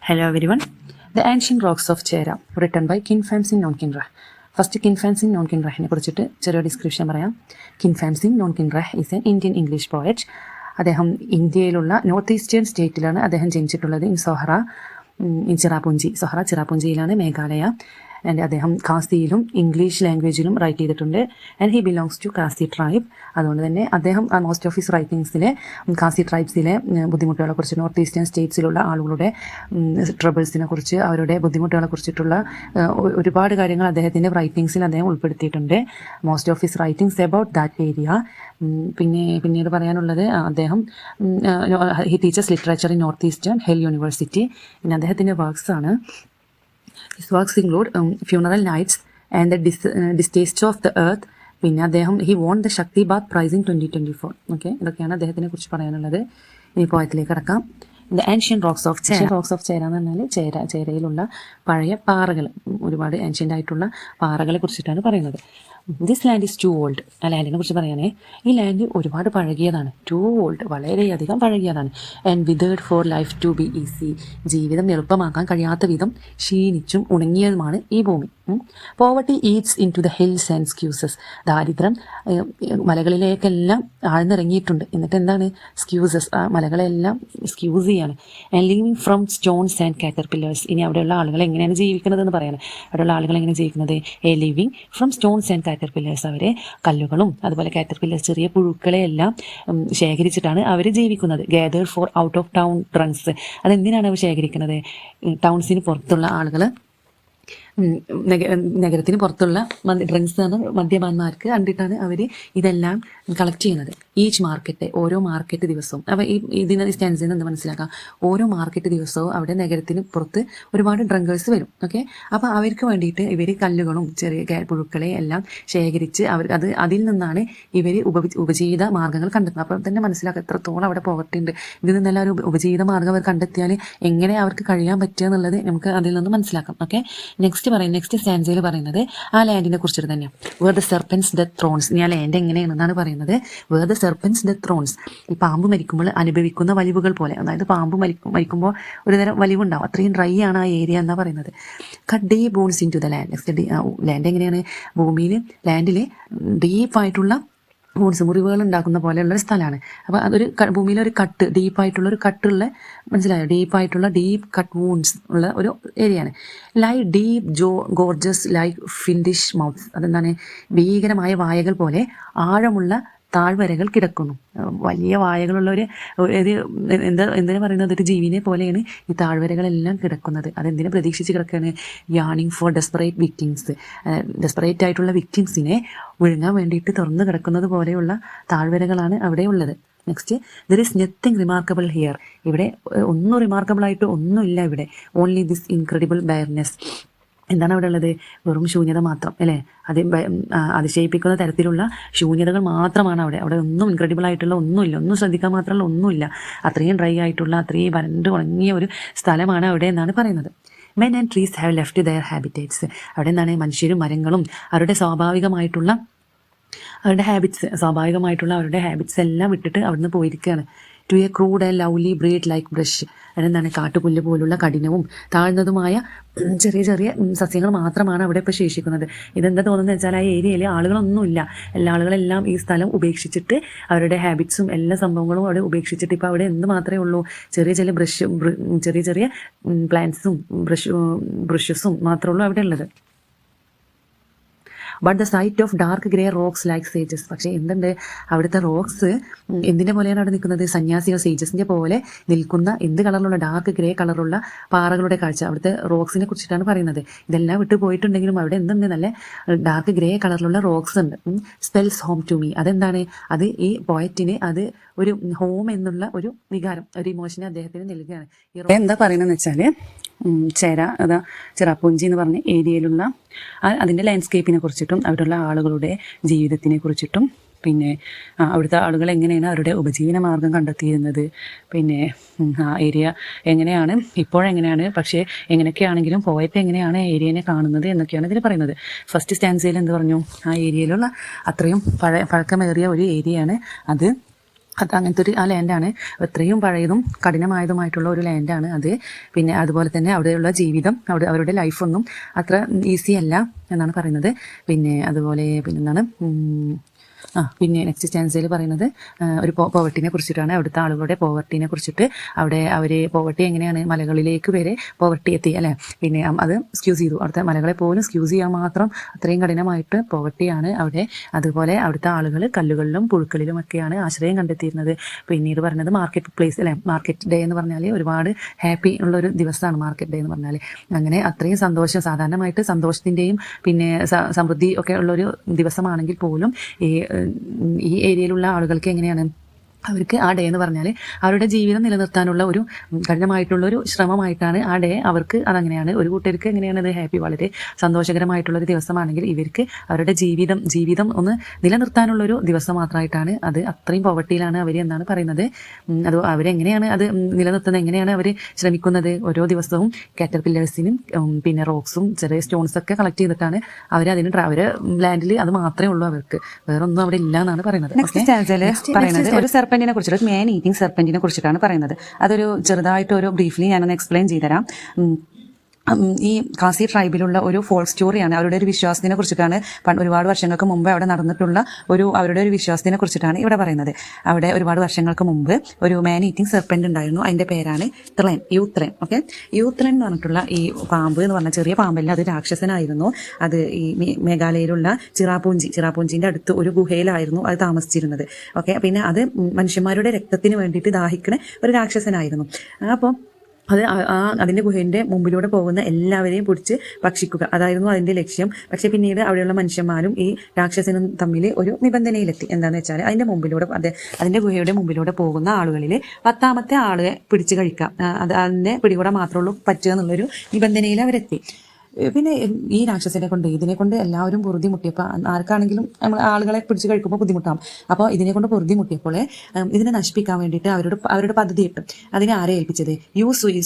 Hello everyone. The Ancient Rocks of Chera, written by Kinfamsin Nonkinrah. First, Kinfamsin Nonkinrahine കുറിച്ചിട്ട് ചെറിയ description പറയാം. കിൻഫാംസിൻ നോൺകിൻറഹ് is an Indian English poet. അദ്ദേഹം ഇന്ത്യയിലുള്ള north eastern സ്റ്റേറ്റിലാണ് അദ്ദേഹം ജനിച്ചിട്ടുള്ളത്. ചിറാപുഞ്ചിയിലാണ്, Meghalaya. And അദ്ദേഹം ഖാസിയിലും ഇംഗ്ലീഷ് ലാംഗ്വേജിലും റൈറ്റ് ചെയ്തിട്ടുണ്ട്. And he belongs to Khasi tribe. അതുകൊണ്ട് തന്നെ അദ്ദേഹം മോസ്റ്റ് ഓഫ് ഹിസ് റൈറ്റിങ്സിലെ ഖാസി ട്രൈബ്സിലെ ബുദ്ധിമുട്ടുകളെ കുറിച്ച്, നോർത്ത് ഈസ്റ്റേൺ സ്റ്റേറ്റ്സിലുള്ള ആളുകളുടെ ട്രബിൾസിനെ കുറിച്ച്, അവരുടെ ബുദ്ധിമുട്ടുകളെ കുറിച്ചിട്ടുള്ള ഒരുപാട് കാര്യങ്ങൾ അദ്ദേഹത്തിൻ്റെ റൈറ്റിങ്സിൽ അദ്ദേഹം ഉൾപ്പെടുത്തിയിട്ടുണ്ട്. Most of his writings about that area. പിന്നീട് പറയാനുള്ളത്, അദ്ദേഹം he teaches literature in north eastern hill university. പിന്നെ അദ്ദേഹത്തിൻ്റെ വർക്ക്സ് ആണ്. His works include Funeral Nights and The Distaste of the Earth. പിന്നെ അദ്ദേഹം he won the Shakti Bhatt prize in 2024. Okay, ഇതൊക്കെയാണ് അദ്ദേഹത്തിനെ കുറിച്ച് പറയാനുള്ളത്. ഇനി പോയത്തിലേക്ക് കടക്കാം. The ancient rocks of Chera. Rocks of Chera എന്ന് പറഞ്ഞാൽ ചേരയിലുള്ള പഴയ പാറകൾ, ഒരുപാട് ആൻഷ്യൻ്റ് ആയിട്ടുള്ള പാറകളെ കുറിച്ചിട്ടാണ് പറയുന്നത്. This land is too old. ആ ലാൻഡിനെ കുറിച്ച് പറയാനേ, ഈ ലാൻഡ് ഒരുപാട് പഴകിയതാണ്. ടു ഓൾഡ്, വളരെയധികം പഴകിയതാണ്. And withered for life to be easy. ജീവിതം എളുപ്പമാക്കാൻ കഴിയാത്ത വിധം ക്ഷീണിച്ചും ഉണങ്ങിയതുമാണ് ഈ ഭൂമി. Poverty eats into the hills and squeezes. ദാരിദ്ര്യം മലകളിലേക്കെല്ലാം ആഴ്ന്നിറങ്ങിയിട്ടുണ്ട്. എന്നിട്ട് എന്താണ് സ്ക്യൂസസ്, ആ മലകളെല്ലാം സ്ക്യൂസ് ചെയ്യാണ്. And living from stones and caterpillars. ഇനി അവിടെയുള്ള ആളുകൾ എങ്ങനെയാണ് ജീവിക്കുന്നതെന്ന് പറയാൻ, അവിടെയുള്ള ആളുകൾ എങ്ങനെ ജീവിക്കുന്നത്? A living from stones and caterpillars. അവരെ കല്ലുകളും അതുപോലെ കാറ്റർപില്ലേഴ്സ്, ചെറിയ പുഴുക്കളെയെല്ലാം ശേഖരിച്ചിട്ടാണ് അവർ ജീവിക്കുന്നത്. Gather for out of town drunks. അതെന്തിനാണ് അവർ ശേഖരിക്കുന്നത്? ടൗൺസിന് പുറത്തുള്ള ആളുകൾ, നഗരത്തിന് പുറത്തുള്ള ഡ്രങ്ക്സ് ആണ് മദ്യപാന്മാർക്ക് കണ്ടിട്ടാണ് അവർ ഇതെല്ലാം കളക്ട് ചെയ്യുന്നത്. ഈച്ച് മാർക്കറ്റ്, ഓരോ മാർക്കറ്റ് ദിവസവും, അപ്പോൾ ഇതിന് സ്റ്റാൻസിൽ നിന്ന് മനസ്സിലാക്കാം, ഓരോ മാർക്കറ്റ് ദിവസവും അവിടെ നഗരത്തിന് പുറത്ത് ഒരുപാട് ഡ്രങ്കേഴ്സ് വരും. ഓക്കെ, അപ്പോൾ അവർക്ക് വേണ്ടിയിട്ട് ഇവർ കല്ലുകളും ചെറിയ പുഴുക്കളെ എല്ലാം ശേഖരിച്ച് അതിൽ നിന്നാണ് ഇവർ ഉപജീവിത മാർഗ്ഗങ്ങൾ കണ്ടെത്തുന്നത്. അപ്പോൾ തന്നെ മനസ്സിലാക്കാം എത്രത്തോളം അവിടെ പോവർട്ടി ഉണ്ട്. ഇതിൽ നിന്നെല്ലാം ഒരു ഉപജീവിത മാർഗ്ഗം അവർ കണ്ടെത്തിയാൽ എങ്ങനെ അവർക്ക് കഴിയാൻ പറ്റുക എന്നുള്ളത് നമുക്ക് അതിൽ നിന്ന് മനസ്സിലാക്കാം. ഓക്കെ, നെക്സ്റ്റ് സ്റ്റാൻസയിൽ പറയുന്നത് ആ ലാൻഡിനെ കുറിച്ചിട്ട് തന്നെയാണ്. Where the serpents death throes. ഇനി ആ ലാൻഡ് എങ്ങനെയാണെന്നാണ് പറയുന്നത്. Where the serpents death throes. ഈ പാമ്പ് മരിക്കുമ്പോൾ അനുഭവിക്കുന്ന വലിവുകൾ പോലെ, അതായത് പാമ്പ് മരിക്കുമ്പോൾ ഒരുതരം വലിവുണ്ടാവും, അത്രയും ഡ്രൈ ആണ് ആ ഏരിയ എന്നാണ് പറയുന്നത്. Cut day bones into the land. Next land എങ്ങനെയാണ്? ഭൂമിയിൽ ലാൻഡിൽ ഡീപ്പായിട്ടുള്ള വൂൺസ്, മുറിവുകൾ ഉണ്ടാക്കുന്ന പോലെയുള്ളൊരു സ്ഥലമാണ്. അപ്പോൾ അതൊരു ഭൂമിയിലൊരു കട്ട്, ഡീപ്പായിട്ടുള്ളൊരു കട്ടുള്ള, മനസ്സിലായോ? ഡീപ്പ് കട്ട് വൂൺസ് ഉള്ള ഒരു ഏരിയയാണ്. Deep gorges like fiendish mouth. അതെന്താണ്? ഭീകരമായ വായകൾ പോലെ ആഴമുള്ള താഴ്വരകൾ കിടക്കുന്നു. വലിയ വായകളുള്ള എന്തിനാ പറയുന്നത്? ഒരു ജീവിനെ പോലെയാണ് ഈ താഴ്വരകളെല്ലാം കിടക്കുന്നത്. അതെന്തിനെ പ്രതീക്ഷിച്ച് കിടക്കുകയാണ്? യാണിങ് ഫോർ ഡെസ്പറേറ്റ് ആയിട്ടുള്ള വിക്ടിംസിനെ വിഴുങ്ങാൻ വേണ്ടിയിട്ട് തുറന്നു കിടക്കുന്നത് പോലെയുള്ള താഴ്വരകളാണ് അവിടെ ഉള്ളത്. Next, there is nothing remarkable here. ഇവിടെ ഒന്നും റിമാർക്കബിൾ ആയിട്ട് ഒന്നുമില്ല ഇവിടെ. Only this incredible barrenness. എന്താണ് അവിടെ ഉള്ളത്? വെറും ശൂന്യത മാത്രം, അല്ലേ? അതിശയിപ്പിക്കുന്ന തരത്തിലുള്ള ശൂന്യതകൾ മാത്രമാണ് അവിടെ ഒന്നും ഇൻക്രെഡിബിൾ ആയിട്ടുള്ള ഒന്നുമില്ല, ഒന്നും ശ്രദ്ധിക്കാൻ മാത്രമുള്ള ഒന്നുമില്ല. അത്രയും ഡ്രൈ ആയിട്ടുള്ള, അത്രയും വരണ്ട് ഉണങ്ങിയ ഒരു സ്ഥലമാണ് അവിടെ എന്നാണ് പറയുന്നത്. Men and trees have left their habitats. അവിടെ എന്താണ്? മനുഷ്യരും മരങ്ങളും അവരുടെ സ്വാഭാവികമായിട്ടുള്ള അവരുടെ ഹാബിറ്റ്സ് എല്ലാം വിട്ടിട്ട് അവിടുന്ന് പോയിരിക്കുകയാണ്. To a crude and lovely breed like brush. അതെന്താണ്? കാട്ടുപുല്ല് പോലുള്ള കഠിനവും താഴ്ന്നതുമായ ചെറിയ സസ്യങ്ങൾ മാത്രമാണ് അവിടെ ഇപ്പോൾ ശേഷിക്കുന്നത്. ഇതെന്താ തോന്നുന്നത് വെച്ചാൽ, ആ ഏരിയയിൽ ആളുകളൊന്നുമില്ല. ആളുകളെല്ലാം ഈ സ്ഥലം ഉപേക്ഷിച്ചിട്ട് അവരുടെ ഹാബിറ്റ്സും എല്ലാ സംഭവങ്ങളും അവിടെ ഉപേക്ഷിച്ചിട്ട് ഇപ്പോൾ അവിടെ എന്ത് മാത്രമേ ഉള്ളൂ? ചെറിയ പ്ലാന്റ്സും ബ്രഷസും മാത്രമേ ഉള്ളൂ അവിടെ ഉള്ളത്. But the sight of dark grey rocks like sages. പക്ഷേ എന്തുണ്ട്? അവിടുത്തെ റോക്സ് എന്തിൻ്റെ പോലെയാണ് അവിടെ നിൽക്കുന്നത്? സന്യാസിയോ സേജസിൻ്റെ പോലെ നിൽക്കുന്ന, എന്ത് കളറിലുള്ള? ഡാർക്ക് ഗ്രേ കളറുള്ള പാറകളുടെ കാഴ്ച. അവിടുത്തെ റോക്സിനെ കുറിച്ചിട്ടാണ് പറയുന്നത്. ഇതെല്ലാം വിട്ടു പോയിട്ടുണ്ടെങ്കിലും അവിടെ എന്തുണ്ട്? നല്ല ഡാർക്ക് ഗ്രേ കളറിലുള്ള റോക്സ് ഉണ്ട്. Spells home to me. അതെന്താണ്? അത് ഈ പോയറ്റിന് അത് ഒരു ഹോം എന്നുള്ള ഒരു വികാരം, ഒരു ഇമോഷനെ അദ്ദേഹത്തിന് നൽകുകയാണ്. എന്താ പറയുന്നതെന്ന് വെച്ചാൽ, ചിറാപുഞ്ചി എന്ന് പറഞ്ഞ ഏരിയയിലുള്ള അതിൻ്റെ ലാൻഡ്സ്കേപ്പിനെ കുറിച്ചിട്ടും അവിടെയുള്ള ആളുകളുടെ ജീവിതത്തിനെ കുറിച്ചിട്ടും, പിന്നെ അവിടുത്തെ ആളുകൾ എങ്ങനെയാണ് അവരുടെ ഉപജീവന മാർഗം കണ്ടെത്തിയിരുന്നത്, പിന്നെ ആ ഏരിയ എങ്ങനെയാണ് ഇപ്പോഴെങ്ങനെയാണ്, പക്ഷേ എങ്ങനെയൊക്കെയാണെങ്കിലും പോയറ്റ് എങ്ങനെയാണ് ഏരിയനെ കാണുന്നത് എന്നൊക്കെയാണ് ഇതിൽ പറയുന്നത്. ഫസ്റ്റ് സ്റ്റാൻസയിൽ എന്ത് പറഞ്ഞു? ആ ഏരിയയിലുള്ള അത്രയും പഴക്കമേറിയ ഒരു ഏരിയയാണ് അത്. അത് അങ്ങനത്തെ ഒരു ആ ലാൻഡാണ്. എത്രയും പഴയതും കഠിനമായതുമായിട്ടുള്ള ഒരു ലാൻഡാണ് അത്. പിന്നെ അതുപോലെ തന്നെ അവിടെയുള്ള ജീവിതം, അവരുടെ ലൈഫൊന്നും അത്ര ഈസി അല്ല എന്നാണ് പറയുന്നത്. പിന്നെ അതുപോലെ പിന്നെന്താണ് പിന്നെ നെക്സ്റ്റ് സ്റ്റാൻസയിൽ പറയുന്നത് ഒരു പോവർട്ടിനെ കുറിച്ചിട്ടാണ്. അവിടുത്തെ ആളുകളുടെ പോവർട്ടിനെ കുറിച്ചിട്ട്, അവിടെ അവർ പോവർട്ടി എങ്ങനെയാണ് മലകളിലേക്ക് വരെ പോവർട്ടി എത്തി അല്ലേ. പിന്നെ അത് സ്ക്യൂസ് ചെയ്തു, അവിടുത്തെ മലകളെ പോലും സ്ക്യൂസ് ചെയ്യാൻ മാത്രം അത്രയും കഠിനമായിട്ട് പോവർട്ടിയാണ് അവിടെ. അതുപോലെ അവിടുത്തെ ആളുകൾ കല്ലുകളിലും പുഴുക്കളിലും ഒക്കെയാണ് ആശ്രയം കണ്ടെത്തിയിരുന്നത്. പിന്നീട് പറഞ്ഞത് മാർക്കറ്റ് പ്ലേസ് അല്ലേ, മാർക്കറ്റ് ഡേ എന്ന് പറഞ്ഞാൽ ഒരുപാട് ഹാപ്പി ഉള്ളൊരു ദിവസമാണ് മാർക്കറ്റ് ഡേ എന്ന് പറഞ്ഞാൽ. അങ്ങനെ അത്രയും സന്തോഷം, സാധാരണമായിട്ട് സന്തോഷത്തിൻ്റെയും പിന്നെ സമൃദ്ധി ഒക്കെ ഉള്ളൊരു ദിവസമാണെങ്കിൽ പോലും ഈ ഏരിയയിലുള്ള ആളുകൾക്ക് എങ്ങനെയാണ്, അവർക്ക് ആ ഡേ എന്ന് പറഞ്ഞാൽ അവരുടെ ജീവിതം നിലനിർത്താനുള്ള ഒരു കഠിനമായിട്ടുള്ളൊരു ശ്രമമായിട്ടാണ് ആ ഡേ. അവർക്ക് അതങ്ങനെയാണ്. ഒരു കൂട്ടർക്ക് എങ്ങനെയാണ് അത് ഹാപ്പി, വളരെ സന്തോഷകരമായിട്ടുള്ളൊരു ദിവസമാണെങ്കിൽ ഇവർക്ക് അവരുടെ ജീവിതം ഒന്ന് നിലനിർത്താനുള്ളൊരു ദിവസം മാത്രമായിട്ടാണ് അത്. അത്രയും പോവർട്ടിയിലാണ് അവർ എന്നാണ് പറയുന്നത്. അത് അവരെങ്ങനെയാണ് അത് നിലനിർത്തുന്നത്, എങ്ങനെയാണ് അവർ ശ്രമിക്കുന്നത്, ഓരോ ദിവസവും കാറ്റർപില്ലേഴ്സിനും പിന്നെ റോക്സും ചെറിയ സ്റ്റോൺസൊക്കെ കളക്ട് ചെയ്തിട്ടാണ് അവരതിന് അവരെ ലാൻഡിൽ അത് മാത്രമേ ഉള്ളൂ, അവർക്ക് വേറെ ഒന്നും അവിടെ ഇല്ല എന്നാണ് പറയുന്നത്. ഒരു സെർപ്പന്റിനെ കുറിച്ചിട്ട്, മാൻ ഈറ്റിംഗ് സെർപ്പന്റിനെ കുറിച്ചിട്ടാണ് പറയുന്നത്. അതൊരു ചെറുതായിട്ട് ഒരു ബ്രീഫ്ലി ഞാനൊന്ന് എക്സ്പ്ലെയിൻ ചെയ്തുതരാം. ഈ ഖാസി ട്രൈബിലുള്ള ഒരു ഫോൾ സ്റ്റോറിയാണ്. അവരുടെ ഒരു വിശ്വാസത്തിനെ കുറിച്ചിട്ടാണ്. ഒരുപാട് വർഷങ്ങൾക്ക് മുമ്പ് അവിടെ നടന്നിട്ടുള്ള അവരുടെ ഒരു വിശ്വാസത്തിനെ കുറിച്ചിട്ടാണ് ഇവിടെ പറയുന്നത്. അവിടെ ഒരുപാട് വർഷങ്ങൾക്ക് മുമ്പ് ഒരു മാൻ ഈറ്റിംഗ് സെർപ്പന്റ് ഉണ്ടായിരുന്നു. അതിന്റെ പേരാണ് യൂത്രെൻ. ഓക്കെ, യൂത്രെൻ എന്ന് പറഞ്ഞിട്ടുള്ള ഈ പാമ്പ് എന്ന് പറഞ്ഞ ചെറിയ പാമ്പല്ല, അത് രാക്ഷസനായിരുന്നു. അത് ഈ മേഘാലയയിലുള്ള ചിറാപൂഞ്ചിന്റെ അടുത്ത് ഒരു ഗുഹയിലായിരുന്നു അത് താമസിച്ചിരുന്നത്. ഓക്കെ, പിന്നെ അത് മനുഷ്യന്മാരുടെ രക്തത്തിന് വേണ്ടിയിട്ട് ദാഹിക്കുന്ന ഒരു രാക്ഷസനായിരുന്നു. അപ്പോൾ അതിൻ്റെ ഗുഹേൻ്റെ മുമ്പിലൂടെ പോകുന്ന എല്ലാവരെയും പിടിച്ച് ഭക്ഷിക്കുക, അതായിരുന്നു അതിൻ്റെ ലക്ഷ്യം. പക്ഷെ പിന്നീട് അവിടെയുള്ള മനുഷ്യന്മാരും ഈ രാക്ഷസനും തമ്മിൽ ഒരു നിബന്ധനയിലെത്തി. എന്താണെന്ന് വെച്ചാൽ അതിൻ്റെ ഗുഹയുടെ മുമ്പിലൂടെ പോകുന്ന ആളുകളിൽ 10ാമത്തെ ആളെ പിടിച്ച് കഴിക്കാം, അതിൻ്റെ പിടികൂടെ മാത്രമുള്ളൂ പറ്റുക എന്നുള്ളൊരു നിബന്ധനയിൽ അവരെത്തി. പിന്നെ ഈ രാക്ഷസനെ കൊണ്ട് ഇതിനെ കൊണ്ട് എല്ലാവരും പൊറുതി മുട്ടിയപ്പോൾ, ആർക്കാണെങ്കിലും നമ്മൾ ആളുകളെ പിടിച്ച് കഴിക്കുമ്പോൾ ബുദ്ധിമുട്ടാവും. അപ്പോൾ ഇതിനെ കൊണ്ട് പൊറുതി മുട്ടിയപ്പോൾ ഇതിനെ നശിപ്പിക്കാൻ വേണ്ടിയിട്ട് അവരുടെ പദ്ധതി ഇട്ടു. അതിനെ ആരെ ഏൽപ്പിച്ചത്?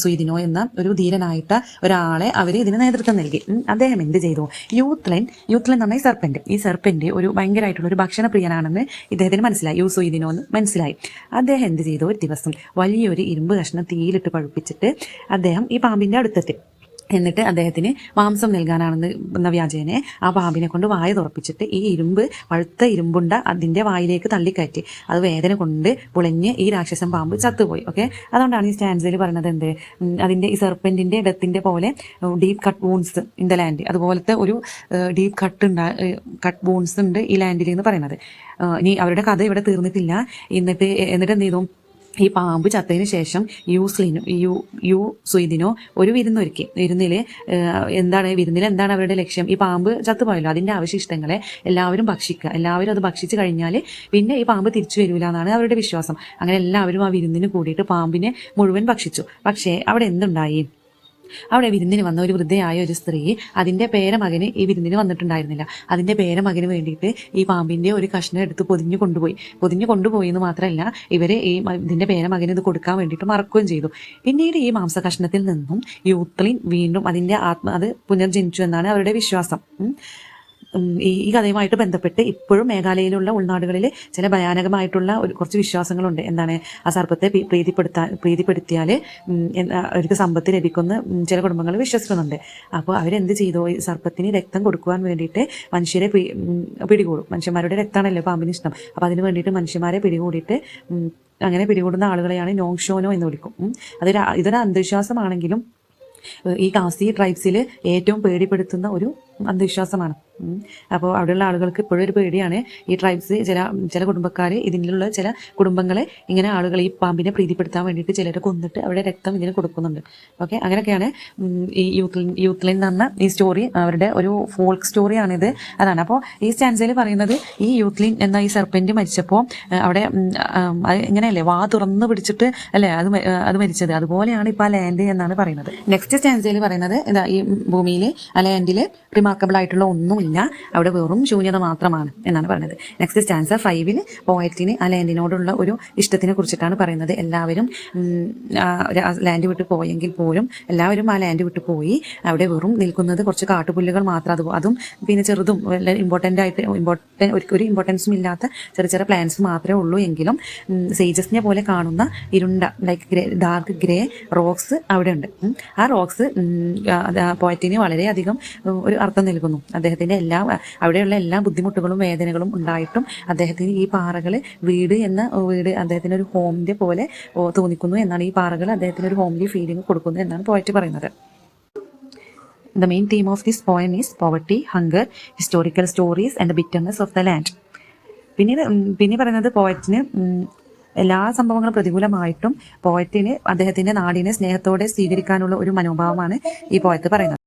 സുയിദിനോ എന്ന ഒരു ധീരനായിട്ട് ഒരാളെ അവർ ഇതിന് നേതൃത്വം നൽകി. അദ്ദേഹം എന്ത് ചെയ്തു? യൂത്ലെൻ എന്ന് പറഞ്ഞ ഈ സെർപ്പന്റ് ഒരു ഭയങ്കരമായിട്ടുള്ള ഒരു ഭക്ഷണ പ്രിയനാണെന്ന് ഇദ്ദേഹത്തിന് മനസ്സിലായി. സുയിദിനോ എന്ന് മനസ്സിലായി. അദ്ദേഹം എന്ത് ചെയ്തു? ഒരു ദിവസം വലിയൊരു ഇരുമ്പ് കഷ്ണം തീയിലിട്ട് പഴുപ്പിച്ചിട്ട് അദ്ദേഹം ഈ പാമ്പിൻ്റെ അടുത്തെത്തി. എന്നിട്ട് അദ്ദേഹത്തിന് മാംസം നൽകാനാണെന്ന വ്യാജേനെ ആ പാമ്പിനെ കൊണ്ട് വായ തുറപ്പിച്ചിട്ട് ഈ പഴുത്ത ഇരുമ്പുണ്ട അതിൻ്റെ വായിലേക്ക് തള്ളിക്കയറ്റി. അത് വേദന കൊണ്ട് പുളഞ്ഞ് ഈ രാക്ഷസൻ പാമ്പ് ചത്തുപോയി. ഓക്കെ, അതുകൊണ്ടാണ് ഈ സ്റ്റാൻസിൽ പറയുന്നത് അതിൻ്റെ ഈ സെർപ്പൻറ്റിൻ്റെ ഡെത്തിൻ്റെ പോലെ deep cut wounds in the land, അതുപോലത്തെ ഒരു ഡീപ്പ് കട്ട് വൂൺസ് ഉണ്ട് ഈ ലാൻഡിൽ എന്ന് പറയുന്നത്. ഇനി അവരുടെ കഥ ഇവിടെ തീർന്നിട്ടില്ല. എന്നിട്ട് എന്ത് ചെയ്തു? ഈ പാമ്പ് ചത്തതിന് ശേഷം സുയിദിനോ ഒരു വിരുന്നൊരുക്കി. വിരുന്നിൽ എന്താണ് അവരുടെ ലക്ഷ്യം? ഈ പാമ്പ് ചത്തുപോയല്ലോ, അതിൻ്റെ അവശിഷ്ടങ്ങളെ എല്ലാവരും ഭക്ഷിക്കുക. എല്ലാവരും അത് ഭക്ഷിച്ചു കഴിഞ്ഞാൽ പിന്നെ ഈ പാമ്പ് തിരിച്ചു വരില്ല എന്നാണ് അവരുടെ വിശ്വാസം. അങ്ങനെ എല്ലാവരും ആ വിരുന്നിന് കൂടിയിട്ട് പാമ്പിനെ മുഴുവൻ ഭക്ഷിച്ചു. പക്ഷേ അവിടെ എന്തുണ്ടായി? അവിടെ വിരുന്നിന് വന്ന ഒരു വൃദ്ധയായ ഒരു സ്ത്രീ, അതിൻ്റെ പേരമകന് ഈ വിരുന്നിന് വന്നിട്ടുണ്ടായിരുന്നില്ല. അതിൻ്റെ പേരമകന് വേണ്ടിയിട്ട് ഈ പാമ്പിൻ്റെ ഒരു കഷ്ണം എടുത്ത് പൊതിഞ്ഞു കൊണ്ടുപോയി എന്ന് മാത്രമല്ല, ഇവര് ഇതിൻ്റെ പേരമകന് ഇത് കൊടുക്കാൻ വേണ്ടിയിട്ട് മറക്കുകയും ചെയ്തു. പിന്നീട് ഈ മാംസ കഷ്ണത്തിൽ നിന്നും യൂത്ലിൻ വീണ്ടും അത് പുനർജനിച്ചു എന്നാണ് അവരുടെ വിശ്വാസം. ഈ കഥയുമായിട്ട് ബന്ധപ്പെട്ട് ഇപ്പോഴും മേഘാലയയിലുള്ള ഉൾനാടുകളിൽ ചില ഭയാനകമായിട്ടുള്ള കുറച്ച് വിശ്വാസങ്ങളുണ്ട്. എന്താണ്? ആ സർപ്പത്തെ പ്രീതിപ്പെടുത്തിയാൽ അവർക്ക് സമ്പത്ത് ലഭിക്കുന്ന ചില കുടുംബങ്ങൾ വിശ്വസിക്കുന്നുണ്ട്. അപ്പോൾ അവരെന്ത് ചെയ്തു? ഈ സർപ്പത്തിന് രക്തം കൊടുക്കുവാൻ വേണ്ടിയിട്ട് മനുഷ്യരെ പിടികൂടും. മനുഷ്യന്മാരുടെ രക്തമാണല്ലോ പാമ്പിന് ഇഷ്ടം. അപ്പോൾ അതിന് വേണ്ടിയിട്ട് മനുഷ്യന്മാരെ പിടികൂടിയിട്ട് അങ്ങനെ പിടികൂടുന്ന ആളുകളെയാണ് നോങ്ഷോനോ എന്ന് വിളിക്കും. ഇതൊരു അന്ധവിശ്വാസമാണെങ്കിലും ഈ ഖാസി ട്രൈബ്സിൽ ഏറ്റവും പേടിപ്പെടുത്തുന്ന ഒരു അന്ധവിശ്വാസമാണ്. അപ്പോൾ അവിടെയുള്ള ആളുകൾക്ക് ഇപ്പോഴും ഒരു പേടിയാണ്. ഈ ട്രൈബ്സ് ചില കുടുംബക്കാർ, ഇതിലുള്ള ചില കുടുംബങ്ങളെ ഇങ്ങനെ ആളുകൾ ഈ പാമ്പിനെ പ്രീതിപ്പെടുത്താൻ വേണ്ടിയിട്ട് ചിലരെ കൊന്നിട്ട് അവരുടെ രക്തം ഇതിന് കൊടുക്കുന്നുണ്ട്. ഓക്കെ, അങ്ങനെയൊക്കെയാണ് ഈ യൂത്ത്ലൈൻ എന്ന് പറഞ്ഞ ഈ സ്റ്റോറി, അവരുടെ ഒരു ഫോൾക്ക് സ്റ്റോറിയാണിത്. അതാണ്. അപ്പോൾ ഈ സ്റ്റാൻസയിൽ പറയുന്നത് ഈ യൂത്ത്ലൈൻ എന്ന ഈ സെർപ്പൻറ്റ് മരിച്ചപ്പോൾ അവിടെ ഇങ്ങനെയല്ലേ വാ തുറന്ന് പിടിച്ചിട്ട് അല്ലേ അത് മരിച്ചത്. അതുപോലെയാണ് ഇപ്പോൾ ആ ലാൻഡ് എന്നാണ് പറയുന്നത്. നെക്സ്റ്റ് സ്റ്റാൻസയിൽ പറയുന്നത് ഈ ഭൂമിയിൽ ആ ലാൻഡിൽ റിമാർക്കബിൾ ആയിട്ടുള്ള ഒന്നുമില്ല, അവിടെ വെറും ശൂന്യത മാത്രമാണ് എന്നാണ് പറയുന്നത്. നെക്സ്റ്റ് സ്റ്റാൻസ 5 പോയറ്റിന് ആ ലാൻഡിനോടുള്ള ഒരു ഇഷ്ടത്തിനെ കുറിച്ചിട്ടാണ് പറയുന്നത്. എല്ലാവരും ലാൻഡ് വിട്ട് പോയെങ്കിൽ പോലും എല്ലാവരും ആ ലാൻഡ് വിട്ട് പോയി, അവിടെ വെറും നിൽക്കുന്നത് കുറച്ച് കാട്ടുപുല്ലുകൾ മാത്രം, അതും പിന്നെ ചെറുതും ഒരു ഇമ്പോർട്ടൻസും ഇല്ലാത്ത ചെറിയ പ്ലാന്റ്സ് മാത്രമേ ഉള്ളൂ എങ്കിലും സേജസിനെ പോലെ കാണുന്ന ഇരുണ്ട ലൈക്ക് ഡാർക്ക് ഗ്രേ റോക്സ് അവിടെ ഉണ്ട്. ആ റോക്സ് പോയറ്റിന് വളരെയധികം ഒരു അർത്ഥം നൽകുന്നു. അദ്ദേഹത്തിന്റെ അവിടെയുള്ള എല്ലാ ബുദ്ധിമുട്ടുകളും വേദനകളും ഉണ്ടായിട്ടും അദ്ദേഹത്തിന് ഈ പാറകൾ വീട് അദ്ദേഹത്തിന് ഒരു ഹോമിന്റെ പോലെ തോന്നിക്കുന്നു എന്നാണ്. ഈ പാറകൾ അദ്ദേഹത്തിന് ഒരു ഹോംലി ഫീലിംഗ് കൊടുക്കുന്നു എന്നാണ് പോയറ്റ് പറയുന്നത്. The main theme of this poem is poverty, hunger, historical stories and the bitterness of the land. പിന്നെ പറയുന്നത് പോയറ്റിന് എല്ലാ സംഭവങ്ങളും പ്രതികൂലമായിട്ടും പോയറ്റിന് അദ്ദേഹത്തിന്റെ നാടിനെ സ്നേഹത്തോടെ സ്വീകരിക്കാനുള്ള ഒരു മനോഭാവമാണ് ഈ പോയറ്റ് പറയുന്നത്.